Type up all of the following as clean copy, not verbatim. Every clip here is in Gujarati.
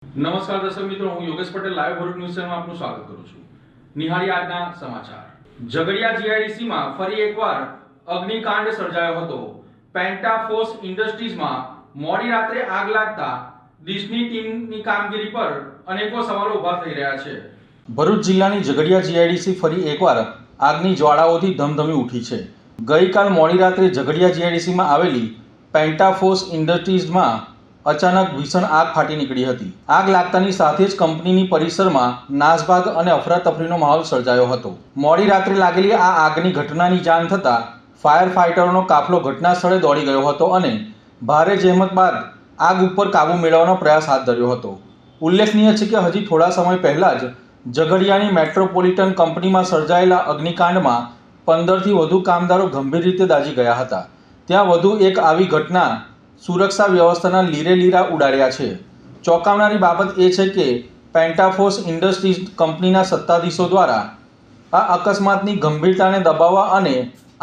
નમસ્કાર દર્શક મિત્રો, હું યોગેશ પટેલ લાઈવ ભરૂચ ન્યૂઝ ચેનલમાં આપનું સ્વાગત કરું છું. નિહાળી આજના સમાચાર. ઝઘડિયા જીઆઈડીસીમાં ફરી એકવાર અગ્નિકાંડ સર્જાયો હતો. પેન્ટાફોસ ઇન્ડસ્ટ્રીઝમાં મોડી રાત્રે આગ લાગતા ડીશની ટીમની કામગીરી પર અનેકો સવાલો ઊભા થઈ રહ્યા છે. ભરૂચ જિલ્લાની ઝઘડિયા જીઆઈડીસી ફરી એકવાર આગની જ્વાળાઓથી ધમધમી ઉઠી છે. ગઈકાલ મોડી રાત્રે ઝઘડિયા જીઆઈડીસીમાં આવેલી પેન્ટાફોસ ઇન્ડસ્ટ્રીઝમાં અચાનક ભીષણ આગ ફાટી નીકળી હતી. આગ લાગતાની સાથે જ કંપનીની પરિસરમાં નાસભાગ અને અફરાતફરીનો માહોલ સર્જાયો હતો. મોડી રાત્રે લાગેલી આ આગની ઘટનાની જાણ થતાં ફાયર ફાઇટરોનો કાફલો ઘટના સ્થળે દોડી ગયો હતો અને ભારે જહેમત બાદ આગ ઉપર કાબૂ મેળવવાનો પ્રયાસ હાથ ધર્યો હતો. ઉલ્લેખનીય છે કે હજી થોડા સમય પહેલા જ ઝઘડિયાની મેટ્રોપોલિટન કંપનીમાં સર્જાયેલા અગ્નિકાંડમાં 15થી વધુ કામદારો ગંભીર રીતે દાઝી ગયા હતા. ત્યાં વધુ એક આવી ઘટના સુરક્ષા વ્યવસ્થાના લીરે લીરા ઉડાડ્યા છે. ચોંકાવનારી બાબત એ છે કે પેન્ટાફોસ ઇન્ડસ્ટ્રીઝ કંપનીના સત્તાધીશો દ્વારા આ અકસ્માતની ગંભીરતાને દબાવવા અને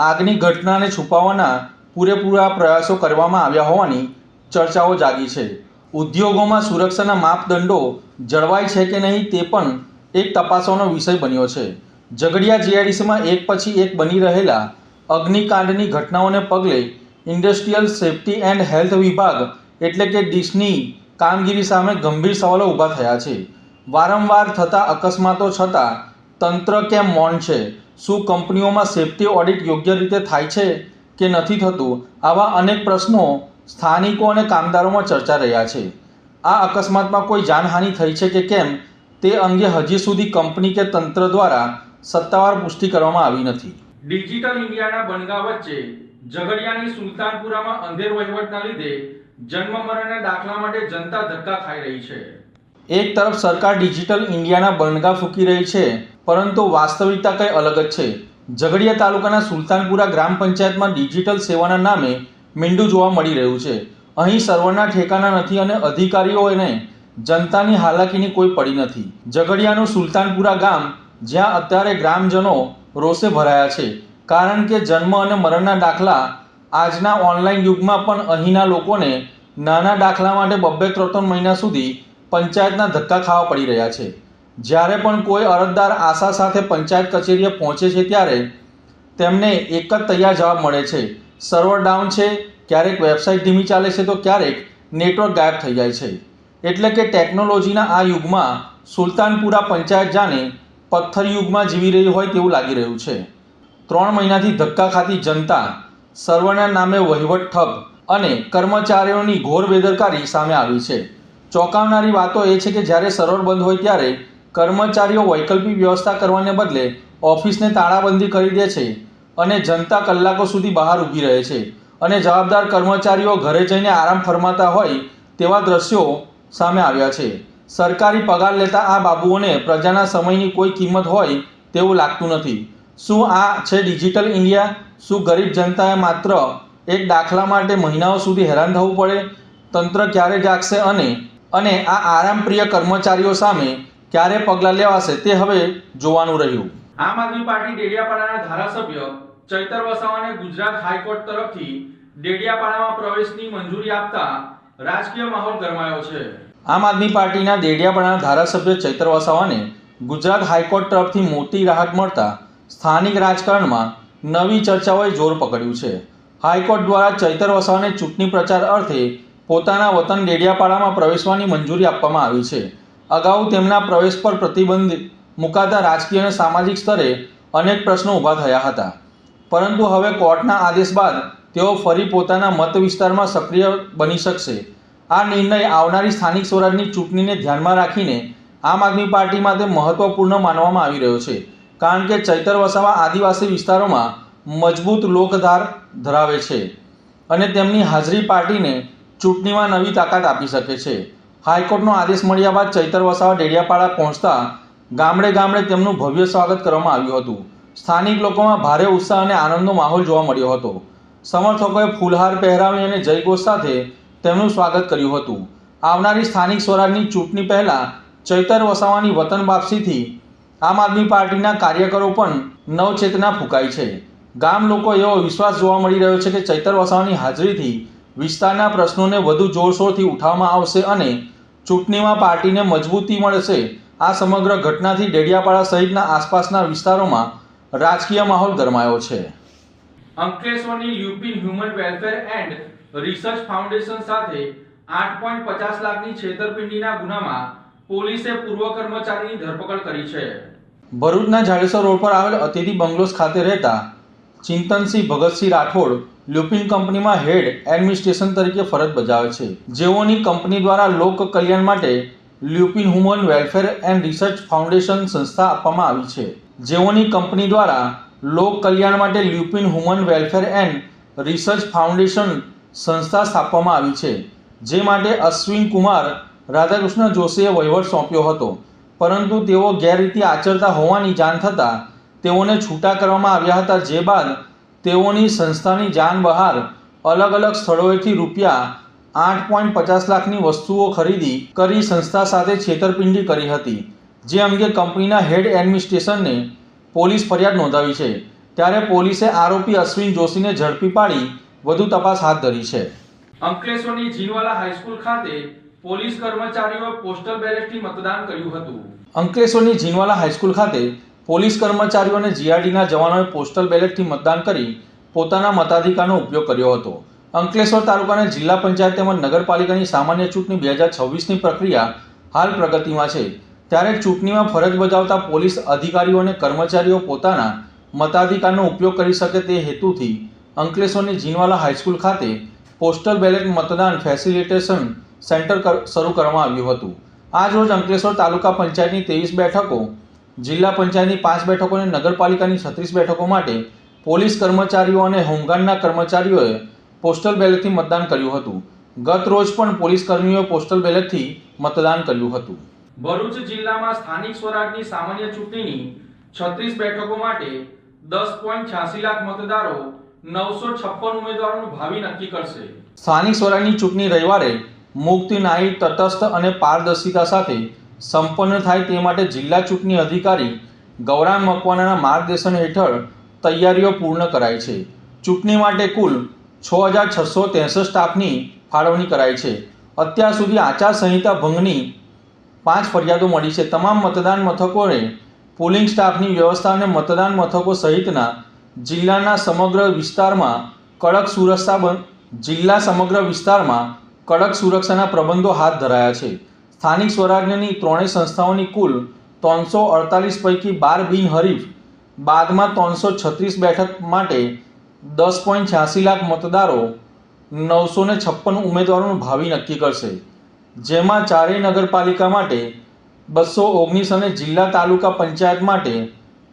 આગની ઘટનાને છુપાવવાના પૂરેપૂરા પ્રયાસો કરવામાં આવ્યા હોવાની ચર્ચાઓ જાગી છે. ઉદ્યોગોમાં સુરક્ષાના માપદંડો જળવાય છે કે નહીં તે પણ એક તપાસવાનો વિષય બન્યો છે. ઝઘડિયા જીઆઈડીસીમાં એક પછી એક બની રહેલા અગ્નિકાંડની ઘટનાઓને પગલે ઇન્ડસ્ટ્રીયલ સેફ્ટી એન્ડ હેલ્થ વિભાગ એટલે કે ડીશની કામગીરી સામે ગંભીર સવાલો ઊભા થયા છે. વારંવાર થતા અકસ્માતો છતાં તંત્ર કેમ મૌન છે? શું કંપનીઓમાં સેફ્ટી ઓડિટ યોગ્ય રીતે થાય છે કે નથી થતું? આવા અનેક પ્રશ્નો સ્થાનિકો અને કામદારોમાં ચર્ચા રહ્યા છે. આ અકસ્માતમાં કોઈ જાનહાનિ થઈ છે કે કેમ તે અંગે હજી સુધી કંપની કે તંત્ર દ્વારા સત્તાવાર પુષ્ટિ કરવામાં આવી નથી. ડિજિટલ ઇન્ડિયાના બનગા વચ્ચે ઝઘડિયાની સુલતાનપુરામાં અંધેર વહીવટના લીધે જન્મ મરણના દાખલા માટે જનતા ધક્કા ખાઈ રહી છે. એક તરફ સરકાર ડિજિટલ ઇન્ડિયાના બનગા ફૂંકી રહી છે, પરંતુ વાસ્તવિકતા કંઈ અલગ જ છે. ઝઘડિયા તાલુકાના સુલતાનપુરા ગ્રામ પંચાયતમાં ડિજિટલ સેવાના નામે મીંડું જોવા મળી રહ્યું છે. અહીં સર્વરના ઠેકાણા નથી અને અધિકારીઓને જનતાની હાલાકીની કોઈ પડી નથી. ઝઘડિયાનું સુલતાનપુરા ગામ જ્યાં અત્યારે ગ્રામજનો રોષે ભરાયા છે, કારણ કે જન્મ અને મરણના દાખલા આજના ઓનલાઈન યુગમાં પણ અહીંના લોકોને નાના દાખલા માટે 2-3 મહિના સુધી પંચાયતના ધક્કા ખાવા પડી રહ્યા છે. જ્યારે પણ કોઈ અરજદાર આશા સાથે પંચાયત કચેરીએ પહોંચે છે ત્યારે તેમને એક જ તૈયાર જવાબ મળે છે: સર્વર ડાઉન છે, ક્યારેક વેબસાઇટ ધીમી ચાલે છે તો ક્યારેક નેટવર્ક ગાયબ થઈ જાય છે. એટલે કે ટેકનોલોજીના આ યુગમાં સુલતાનપુરા પંચાયત જાણે પથ્થર યુગમાં જીવી રહી હોય તેવું લાગી રહ્યું છે. 3 મહિનાથી ધક્કા ખાતી જનતા, સર્વરના નામે વહીવટ ઠપ અને કર્મચારીઓની ઘોર બેદરકારી સામે આવી છે. ચોંકાવનારી વાતો એ છે કે જ્યારે સર્વર બંધ હોય ત્યારે કર્મચારીઓ વૈકલ્પિક વ્યવસ્થા કરવાને બદલે ઓફિસને તાળાબંધી કરી દે છે અને જનતા કલાકો સુધી બહાર ઊભી રહે છે અને જવાબદાર કર્મચારીઓ ઘરે જઈને આરામ ફરમાતા હોય તેવા દ્રશ્યો સામે આવ્યા છે. સરકારી પગાર લેતા આ બાબુઓને પ્રજાના સમયની કોઈ કિંમત હોય તેવું લાગતું નથી. શું આ છે ડિજિટલ ઇન્ડિયા? શું ગરીબ જનતાએ માત્ર એક દાખલા માટે મહિનાઓ સુધી હેરાન થવું પડે? તંત્ર ક્યારે જાગશે અને આ આરામપ્રિય કર્મચારીઓ સામે ક્યારે પગલાં લેવાશે તે હવે જોવાનું રહ્યું. આમ આદમી પાર્ટી ડેડિયાપાડાના ધારાસભ્ય ચૈતર વસાવાને ગુજરાત હાઈકોર્ટ તરફથી ડેડિયાપાડામાં પ્રવેશની મંજૂરી આપતા રાજકીય માહોલ ગરમાયો છે. આમ આદમી પાર્ટીના ડેડિયાપાડાના ધારાસભ્ય ચૈતર વસાવાને ગુજરાત હાઈકોર્ટ તરફથી મોટી રાહત મળતા સ્થાનિક રાજકારણમાં નવી ચર્ચાઓએ જોર પકડ્યું છે. હાઈકોર્ટ દ્વારા ચૈતર વસાવાને ચૂંટણી પ્રચાર અર્થે પોતાના વતન ડેડિયાપાડામાં પ્રવેશવાની મંજૂરી આપવામાં આવી છે. અગાઉ તેમના પ્રવેશ પર પ્રતિબંધ મુકાતા રાજકીય અને સામાજિક સ્તરે અનેક પ્રશ્નો ઊભા થયા હતા, પરંતુ હવે કોર્ટના આદેશ બાદ તેઓ ફરી પોતાના મત વિસ્તારમાં સક્રિય બની શકશે. આ નિર્ણય આવનારી સ્થાનિક સ્વરાજની ચૂંટણીને ધ્યાનમાં રાખીને આમ આદમી પાર્ટી માટે મહત્વપૂર્ણ માનવામાં આવી રહ્યો છે, કારણ કે ચૈતર વસાવા આદિવાસી વિસ્તારોમાં મજબૂત લોકધાર ધરાવે છે અને તેમની હાજરી પાર્ટીને ચૂંટણીમાં નવી તાકાત આપી શકે છે. હાઈકોર્ટનો આદેશ મળ્યા બાદ ચૈતર વસાવા ડેડિયાપાડા પહોંચતા ગામડે ગામડે તેમનું ભવ્ય સ્વાગત કરવામાં આવ્યું હતું. સ્થાનિક લોકોમાં ભારે ઉત્સાહ અને આનંદનો માહોલ જોવા મળ્યો હતો. સમર્થકોએ ફૂલહાર પહેરાવી અને જયઘોષ સાથે તેમનું સ્વાગત કર્યું હતું. આવનારી સ્થાનિક સ્વરાજની ચૂંટણી પહેલાં ચૈતર વસાવાની વતન વાપસીથી આમ આદમી પાર્ટીના કાર્યકરો પણ નવચેતના ફૂંકાઈ છે. ગામ લોકો એવો વિશ્વાસ જોવા મળી રહ્યો છે કે ચૈતર વસાવાની હાજરીથી વિસ્તારના પ્રશ્નોને વધુ જોરશોરથી ઉઠાવવામાં આવશે અને ચૂંટણીમાં પાર્ટીને મજબૂતી મળશે। આ સમગ્ર ઘટનાથી ડેડિયાપાડા સહિતના આસપાસના વિસ્તારોમાં રાજકીય માહોલ ગરમાયો છે। અંકલેશ્વરની Lupin human welfare and research foundation સાથે 8.50 લાખની છેતરપિંડીના ગુનામાં પોલીસે પૂર્વ કર્મચારીની ધરપકડ કરી છે। ભરૂચના જાડેશ્વર રોડ પર આવેલ અતિથિ બંગલોઝ ખાતે રહેતા ચિંતનસિંહ ભગતસિંહ રાઠોડ લ્યુપિન કંપનીમાં હેડ એડમિનિસ્ટ્રેશન તરીકે ફરજ બજાવે છે, જેઓની કંપની દ્વારા લોક કલ્યાણ માટે Lupin human welfare and research foundation સંસ્થા આપવામાં આવી છે। જેઓની કંપની દ્વારા લોક કલ્યાણ માટે Lupin human welfare and research foundation સંસ્થા સ્થાપવામાં આવી છે, જે માટે અશ્વિન કુમાર રાધાકૃષ્ણ જોશીએ વહીવટ સોંપ્યો હતો, પરંતુ તેઓ ગેરરીતિ આચરતા હોવાની જાણ થતાં તેઓને છૂટા કરવામાં આવ્યા હતા। જે બાદ તેઓની સંસ્થાની જાન બહાર અલગ અલગ સ્થળોએથી ₹8.50 લાખની વસ્તુઓ ખરીદી કરી સંસ્થા સાથે છેતરપિંડી કરી હતી, જે અંગે કંપનીના હેડ એડમિનિસ્ટ્રેશનને પોલીસ ફરિયાદ નોંધાવી છે। ત્યારે પોલીસે આરોપી અશ્વિન જોશીને ઝડપી પાડી વધુ તપાસ હાથ ધરી છે। અંકલેશ્વરની જીનવાલા હાઈસ્કૂલ ખાતે પોલીસ કર્મચારીઓએ પોસ્ટલ બેલેટથી મતદાન કર્યું હતું। અંકલેશ્વરની જીનવાલા હાઈસ્કૂલ ખાતે પોલીસ કર્મચારીઓ અને જીઆરડીના જવાનોએ પોસ્ટલ બેલેટથી મતદાન કરી પોતાના મતાધિકારનો ઉપયોગ કર્યો હતો। અંકલેશ્વર તાલુકાના જિલ્લા પંચાયત તેમજ નગરપાલિકાની સામાન્ય ચૂંટણી 2026ની પ્રક્રિયા હાલ પ્રગતિમાં છે। ત્યારે ચૂંટણીમાં ફરજ બજાવતા પોલીસ અધિકારીઓ અને કર્મચારીઓ પોતાના મતાધિકારનો ઉપયોગ કરી શકે તે હેતુથી અંકલેશ્વરની જીનવાલા હાઈસ્કૂલ ખાતે પોસ્ટલ બેલેટ મતદાન ફેસિલિટેશન સેન્ટર શરૂ કરવામાં આવ્યું હતું। આજ રોજ અંકલેશ્વર તાલુકા પંચાયતની 23 બેઠકો, જિલ્લા પંચાયતની 5 બેઠકો અને નગરપાલિકાની 36 બેઠકો માટે પોલીસ કર્મચારીઓ અને હોમગાર્ડના કર્મચારીઓએ પોસ્ટલ બેલેટથી મતદાન કર્યું હતું। ગત રોજ પણ પોલીસ કર્મીઓએ પોસ્ટલ બેલેટથી મતદાન કર્યું હતું। ભરૂચ જિલ્લામાં સ્થાનિક સ્વરાજની સામાન્ય ચૂંટણીની 36 બેઠકો માટે 10.86 લાખ મતદારો 956 ઉમેદવારોનું ભાવિ નક્કી કરશે। સ્થાનિક સ્વરાજની ચૂંટણી રવિવારે મુક્ત, ન્યાયી, તટસ્થ અને પારદર્શિતા સાથે સંપન્ન થાય તે માટે જિલ્લા ચૂંટણી અધિકારી ગૌરાંગ મકવાણાના માર્ગદર્શન હેઠળ તૈયારીઓ પૂર્ણ કરાઈ છે। ચૂંટણી માટે કુલ 6663 સ્ટાફની ફાળવણી કરાઈ છે। અત્યાર સુધી આચારસંહિતા ભંગની 5 ફરિયાદો મળી છે। તમામ મતદાન મથકોએ પોલિંગ સ્ટાફની વ્યવસ્થા અને મતદાન મથકો સહિતના જિલ્લાના સમગ્ર વિસ્તારમાં કડક સુરક્ષાના પ્રબંધો હાથ ધરાયા છે। સ્થાનિક સ્વરાજ્યની ત્રણેય સંસ્થાઓની કુલ 348 પૈકી 12 બિનહરીફ બાદમાં 336 બેઠક માટે 10.86 લાખ મતદારો 956 ઉમેદવારોનું ભાવિ નક્કી કરશે, જેમાં ચારેય નગરપાલિકા માટે 219 અને જિલ્લા તાલુકા પંચાયત માટે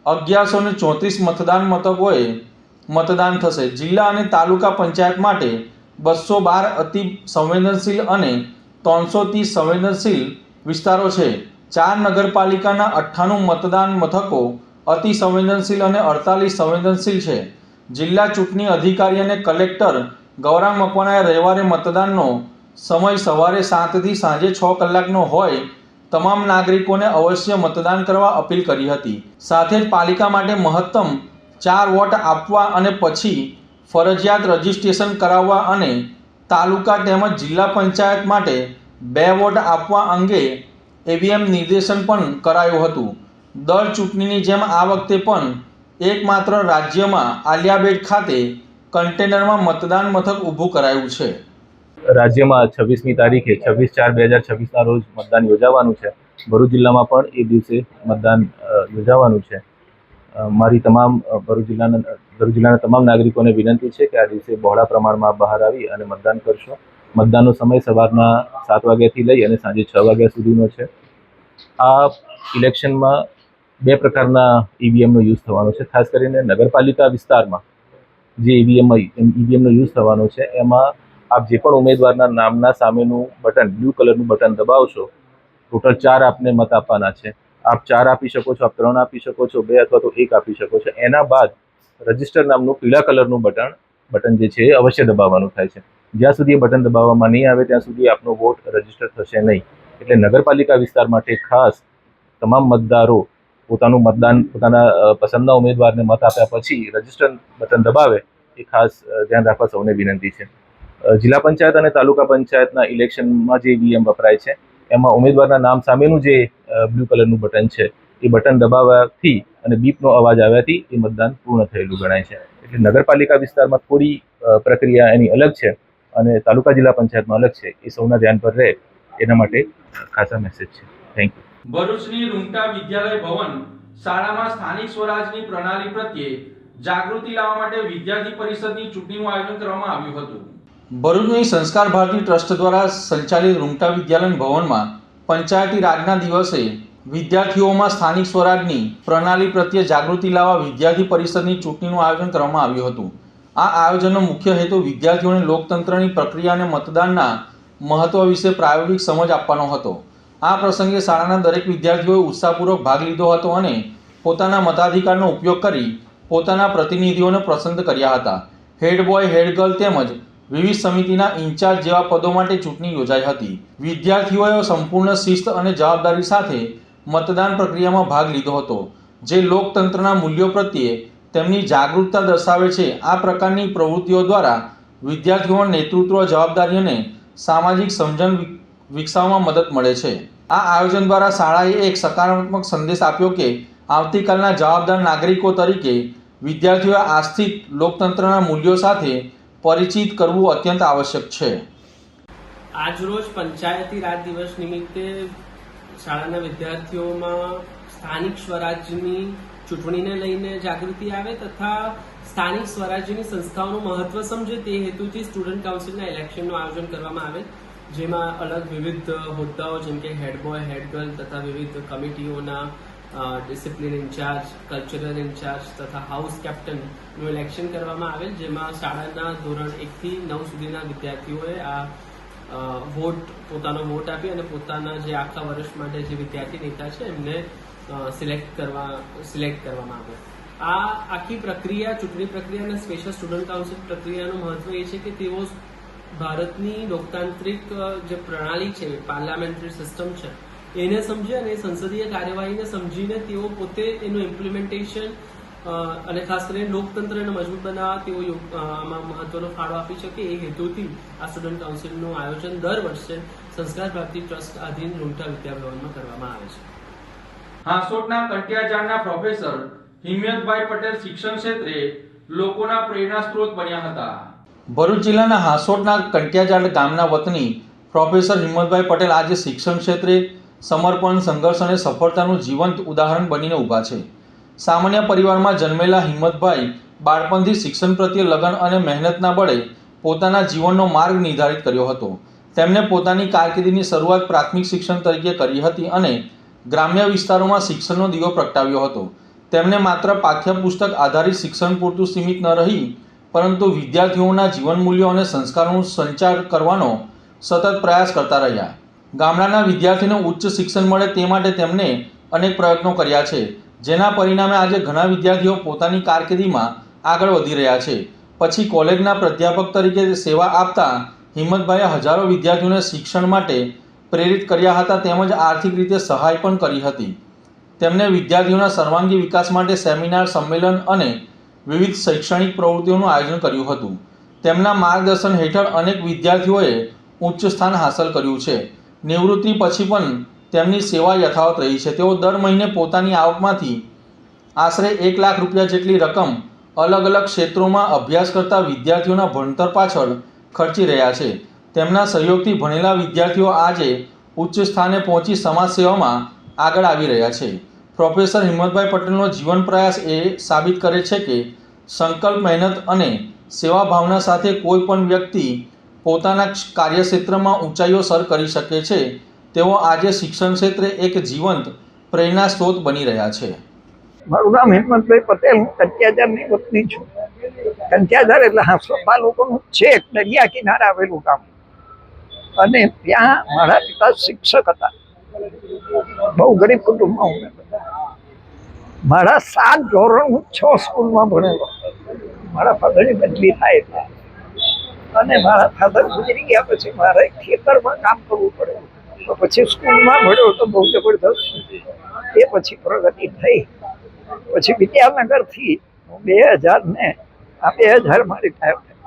1134 મતદાન મથકોએ મતદાન થશે। જિલ્લા અને તાલુકા પંચાયત માટે 212 અતિ સંવેદનશીલ અને 330 સંવેદનશીલ વિસ્તારો છે। 4 નગરપાલિકાના 98 મતદાન મથકો અતિ સંવેદનશીલ અને 48 સંવેદનશીલ છે। જિલ્લા ચૂંટણી અધિકારી અને કલેક્ટર ગૌરાંગ મકવાણાએ રવિવારે મતદાનનો સમય સવારે 7 થી સાંજે 6 કલાકનો હોય તમામ નાગરિકોને અવશ્ય મતદાન કરવા અપીલ કરી હતી। સાથે જ પાલિકા માટે મહત્તમ 4 વોટ આપવા અને પછી ફરજિયાત રજીસ્ટ્રેશન કરાવવા અને તાલુકા તેમજ જિલ્લા પંચાયત માટે 2 વોટ આપવા અંગે એવીએમ નિર્દેશન પણ કરાયું હતું। દર ચૂંટણીની જેમ આ વખતે પણ એકમાત્ર રાજ્યમાં આલિયાબેટ ખાતે કન્ટેનરમાં મતદાન મથક ઊભું કરાયું છે। રાજ્યમાં 26મી તારીખે 26/4/2026ના રોજ મતદાન યોજાવાનું છે। ભરૂચ જિલ્લામાં પણ એ દિવસે મતદાન યોજાવાનું છે। મારી તમામ ભરૂચ જિલ્લાના તમામ નાગરિકોને વિનંતી છે કે આ દિવસે બહોળા પ્રમાણમાં બહાર આવી અને મતદાન કરશો। મતદાનનો સમય સવારના 7 વાગ્યાથી લઈ અને સાંજે 6 વાગ્યા સુધીનો છે। આ ઇલેક્શનમાં 2 પ્રકારના ઈવીએમનો યુઝ થવાનો છે। ખાસ કરીને નગરપાલિકા વિસ્તારમાં જે ઈવીએમનો યુઝ થવાનો છે એમાં આપ જે પણ ઉમેદવારના નામના સામેનું બટન, બ્લુ કલરનું બટન દબાવશો, ટોટલ 4 આપને મત આપવાના છે। આપ 4 આપી શકો છો, આપ 3 આપી શકો છો, 2 અથવા તો 1 આપી શકો છો। એના બાદ રજિસ્ટર નામનું પીળા કલરનું બટન જે છે એ અવશ્ય દબાવવાનું થાય છે। જ્યાં સુધી એ બટન દબાવવામાં નહીં આવે ત્યાં સુધી આપનો વોટ રજિસ્ટર થશે નહીં। એટલે નગરપાલિકા વિસ્તાર માટે ખાસ તમામ મતદારો પોતાના પસંદના ઉમેદવારને મત આપ્યા પછી રજિસ્ટર બટન દબાવે એ ખાસ ધ્યાન રાખવા સૌને વિનંતી છે। જિલ્લા પંચાયત અને તાલુકા પંચાયતના ઇલેક્શનમાં જે ઈવીએમ વપરાય છે એમાં ઉમેદવારના નામ સામેનું જે બ્લુ કલરનું બટન છે એ બટન દબાવવાથી અને બીપનો અવાજ આવ્યાથી એ મતદાન પૂર્ણ થયેલું ગણાય છે. એટલે નગરપાલિકા વિસ્તારમાં થોડી પ્રક્રિયા એની અલગ છે અને તાલુકા જિલ્લા પંચાયતમાં અલગ છે. એ સૌના ધ્યાન પર રહે એના માટે ખાસા મેસેજ છે. Thank you. ભરૂચની રૂંગટા વિદ્યાલય ભવન શાળામાં સ્થાનિક સ્વરાજની પ્રણાલી પ્રત્યે જાગૃતિ લાવવા માટે વિદ્યાર્થી પરિષદની ચૂંટણીનું આયોજન કરવામાં આવ્યું હતું. ભરૂચની સંસ્કાર ભારતી ટ્રસ્ટ દ્વારા સંચાલિત રૂંગટા વિદ્યાલય ભવનમાં પંચાયતી રાજના દિવસે વિદ્યાર્થીઓમાં સ્થાનિક સ્વરાજની પ્રણાલી પ્રત્યે જાગૃતિ લાવવા વિદ્યાર્થી પરિષદની ચૂંટણીનું આયોજન કરવામાં આવ્યું હતું. આ આયોજનનો મુખ્ય હેતુ વિદ્યાર્થીઓને લોકતંત્રની પ્રક્રિયા અને મતદાનના મહત્વ વિશે પ્રાયોગિક સમજ આપવાનો હતો. આ પ્રસંગે શાળાના દરેક વિદ્યાર્થીઓએ ઉત્સાહપૂર્વક ભાગ લીધો હતો અને પોતાના મતાધિકારનો ઉપયોગ કરી પોતાના પ્રતિનિધિઓને પસંદ કર્યા હતા. હેડ બોય, હેડ ગર્લ તેમજ વિવિધ સમિતિના ઇન્ચાર્જ જેવા પદો માટે ચૂંટણી યોજાઈ હતી. વિદ્યાર્થીઓએ સંપૂર્ણ શિસ્ત અને જવાબદારી સાથે મતદાન પ્રક્રિયામાં ભાગ લીધો હતો, જે લોકતંત્રના મૂલ્યો પ્રત્યે તેમની જાગૃતતા દર્શાવે છે. આ પ્રકારની પ્રવૃત્તિઓ દ્વારા વિદ્યાર્થીઓને નેતૃત્વ, જવાબદારી અને સામાજિક સમજણ વિકસાવવામાં મદદ મળે છે. આ આયોજન દ્વારા શાળાએ એક સકારાત્મક સંદેશ આપ્યો કે આવતીકાલના જવાબદાર નાગરિકો તરીકે વિદ્યાર્થીઓએ આજથી લોકતંત્રના મૂલ્યો સાથે પરિચિત કરવું અત્યંત આવશ્યક છે. આજરોજ પંચાયતી રાજ દિવસ નિમિત્તે શાળાના વિદ્યાર્થીઓમાં સ્થાનિક સ્વરાજ્યની ચૂંટણીને લઈને જાગૃતિ આવે તથા સ્થાનિક સ્વરાજ્યની સંસ્થાઓનું મહત્વ સમજે તે હેતુથી સ્ટુડન્ટ કાઉન્સિલના ઇલેક્શનનું આયોજન કરવામાં આવે, જેમાં અલગ વિવિધ હોદ્દાઓ જેમ કે હેડ બોય, હેડ ગર્લ તથા વિવિધ કમિટીઓના ડિસિપ્લિન ઇન્ચાર્જ, કલ્ચરલ ઇન્ચાર્જ તથા હાઉસ કેપ્ટનનું ઇલેક્શન કરવામાં આવેલ, જેમાં શાળાના ધોરણ 1 થી 9 સુધીના વિદ્યાર્થીઓએ આ પોતાનો વોટ આપી અને પોતાના જે આખા વર્ષ માટે જે વિદ્યાર્થી નેતા છે એમને સિલેક્ટ કરવામાં આવે. આ આખી પ્રક્રિયા, ચૂંટણી પ્રક્રિયા અને સ્પેશિયલ સ્ટુડન્ટ કાઉન્સિલ પ્રક્રિયાનું મહત્વ એ છે કે તેઓ ભારતની લોકતાંત્રિક જે પ્રણાલી છે, પાર્લામેન્ટરી સિસ્ટમ છે, એને સમજે અને સંસદીય કાર્યવાહીને સમજીને તેઓ પોતે એનું ઇમ્પ્લિમેન્ટેશન અને ખાસ કરીને લોકતંત્રને મજબૂત બનાવવા તેઓ આમાં મહત્વનો ફાળો આપી શકે એ હેતુથી આ સ્ટુડન્ટ કાઉન્સિલનું આયોજન દર વર્ષે સંસ્કાર ભારતી ટ્રસ્ટ આધીન રૂંગટા વિદ્યાભવનમાં કરવામાં આવે છે. હાંસોટના કંટિયાજાળના પ્રોફેસર હિમ્મતભાઈ પટેલ શિક્ષણ ક્ષેત્રે લોકોના પ્રેરણા સ્ત્રોત બન્યા હતા. ભરૂચ જિલ્લાના હાંસોટના કંટિયાજાળ ગામના વતની પ્રોફેસર હિમ્મતભાઈ પટેલ આજે શિક્ષણ ક્ષેત્રે સમર્પણ, સંઘર્ષ અને સફળતાનું જીવંત ઉદાહરણ બનીને ઊભા છે. સામાન્ય પરિવારમાં જન્મેલા હિમ્મતભાઈ બાળપણથી શિક્ષણ પ્રત્યે લગન અને મહેનતના બળે પોતાના જીવનનો માર્ગ નિર્ધારિત કર્યો હતો. તેમણે પોતાની કારકિર્દીની શરૂઆત પ્રાથમિક શિક્ષણ તરીકે કરી હતી અને ગ્રામ્ય વિસ્તારોમાં શિક્ષણનો દીવો પ્રગટાવ્યો હતો. તેમણે માત્ર પાઠ્યપુસ્તક આધારિત શિક્ષણ પૂરતું સીમિત ન રહી, પરંતુ વિદ્યાર્થીઓના જીવન મૂલ્યો અને સંસ્કારોનું સંચાર કરવાનો સતત પ્રયાસ કરતા રહ્યા. ગામડાના વિદ્યાર્થીઓને ઉચ્ચ શિક્ષણ મળે તે માટે તેમણે અનેક પ્રયત્નો કર્યા છે, જેના પરિણામે આજે ઘણા વિદ્યાર્થીઓ પોતાની કારકિર્દીમાં આગળ વધી રહ્યા છે. પછી કોલેજના પ્રાધ્યાપક તરીકે સેવા આપતા હિમ્મતભાઈએ હજારો વિદ્યાર્થીઓને શિક્ષણ માટે પ્રેરિત કર્યા હતા તેમજ આર્થિક રીતે સહાય પણ કરી હતી. તેમણે વિદ્યાર્થીઓના સર્વાંગી વિકાસ માટે સેમિનાર, સંમેલન અને વિવિધ શૈક્ષણિક પ્રવૃત્તિઓનું આયોજન કર્યું હતું. તેમના માર્ગદર્શન હેઠળ અનેક વિદ્યાર્થીઓએ ઉચ્ચ સ્થાન હાંસલ કર્યું છે. નિવૃત્તિ પછી પણ તેમની સેવા યથાવત રહી છે. તેઓ દર મહિને પોતાની આવકમાંથી આશરે 1 લાખ રૂપિયા જેટલી રકમ અલગ અલગ ક્ષેત્રોમાં અભ્યાસ કરતા વિદ્યાર્થીઓના ભણતર પાછળ ખર્ચી રહ્યા છે. તેમના સહયોગથી ભણેલા વિદ્યાર્થીઓ આજે ઉચ્ચ સ્થાને પહોંચી સમાજ સેવામાં આગળ આવી રહ્યા છે. પ્રોફેસર હિમ્મતભાઈ પટેલનો જીવન પ્રયાસ એ સાબિત કરે છે કે સંકલ્પ, મહેનત અને સેવા ભાવના સાથે કોઈ પણ વ્યક્તિ પોતાના કાર્યક્ષેત્રમાં ઊંચાઈઓ સર કરી શકે છે. તેઓ આજે શિક્ષણ ક્ષેત્રે એક જીવંત પ્રેરણા સ્ત્રોત બની રહ્યા છે. મારું નામ હિમ્મતભાઈ પટેલ, હું કંટિયાજાળની વતની છું. કંટિયાજાળ એટલે હાંસોટ તાલુકાનું છેક દરિયા કિનારે આવેલું ગામ અને ત્યાં મારા પિતા શિક્ષક હતા. બહુ ગરીબ કુટુંબમાં હું મારા 7 ધોરણ હું 6 સ્કૂલમાં ભણેલો. મારા ફાધરની બદલી થાય એટલે અને મારા ફાધર ગુજરી ગયા પછી મારે ખેતરમાં કામ કરવું પડે. તો પછી સ્કૂલમાં ભણ્યો તો બહુ જબરદસ્ત. એ પછી પ્રગતિ થઈ. પછી વિદ્યાનગરથી 2000 મારી ટાઈમ થઈ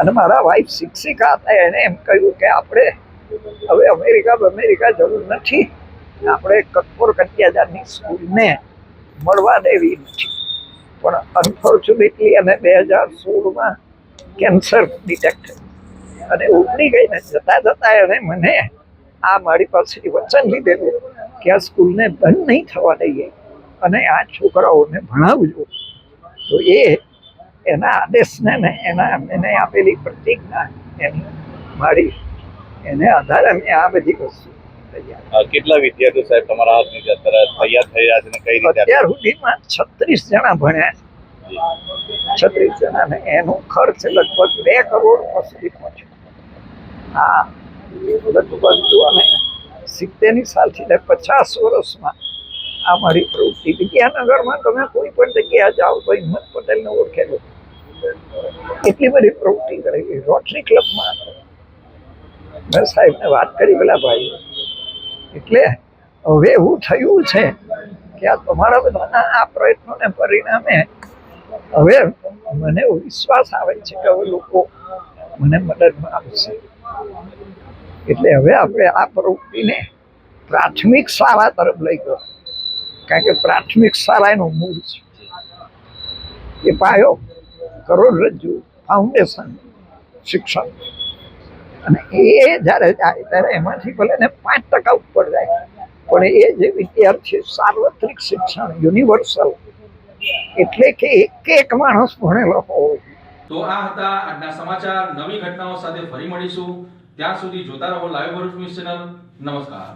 અને મારા વાઈફ શિક્ષિકા હતા. એણે એમ કહ્યું કે આપણે હવે અમેરિકા જવું નથી, આપણે કઠોર કટિયાદારની સ્કૂલને મળવા દેવી નથી. પણ અનફોર્ચ્યુનેટલી અને 2016માં કેન્સર ડિટેક્ટ થયું અને ઉગડી ગઈને જતા એને મને આ મારી પાસેથી વચન લીધેલું કે આ સ્કૂલને બંધ નહીં થવા દઈએ અને આ છોકરાઓને ભણાવજો. તો એના આદેશને એને આપેલી પ્રતિજ્ઞા એની મારી એને આધારે મેં આ બધી વસ્તુ તૈયાર. કેટલા વિદ્યાર્થીઓ સાહેબ તમારા હાથની તૈયાર થયા છે અને કઈ રીતે? અત્યાર સુધીમાં 36 જણા ભણ્યા, 36 જણાને એનું ખર્ચ લગભગ 2 કરોડ સુધી પહોંચ્યો. હા, લગભગ અમે 70ની સાલથી 50 વર્ષમાં આ મારી પ્રવૃત્તિ. વિદ્યાનગરમાં તમે કોઈ પણ જગ્યાએ જાઓ તો હિંમત પટેલને ઓળખેલો, એટલી બધી પ્રવૃત્તિ કરેલી. રોટરી ક્લબમાં મેં સાહેબને વાત કરી પેલા ભાઈ, એટલે હવે એવું થયું છે કે આ તમારા બધાના આ પ્રયત્નોને પરિણામે હવે મને એવો વિશ્વાસ આવે છે કે હવે લોકો મને મદદમાં આવશે. એટલે હવે આપણે આ પ્રવૃત્તિને પ્રાથમિક શાળા તરફ લઈ ગયો, કારણ કે પ્રાથમિક શાળા એનું મૂળ છે. એ પાયો કરોડરજ્જુ ફાઉન્ડેશન શિક્ષણ, અને એ જ્યારે જાય ત્યારે એમાંથી ભલે ને 5% ઉપર જાય, પણ એ જે વિદ્યાર્થી સાર્વત્રિક શિક્ષણ યુનિવર્સલ, એટલે કે એક માણસ ભણેલો હોવો જોઈએ. તો આ હતા આજના સમાચાર. નવી ઘટનાઓ સાથે ફરી મળીશું. ત્યાં સુધી જોતા રહો લાઈવ ભરૂચ ન્યૂઝ ચેનલ. નમસ્કાર.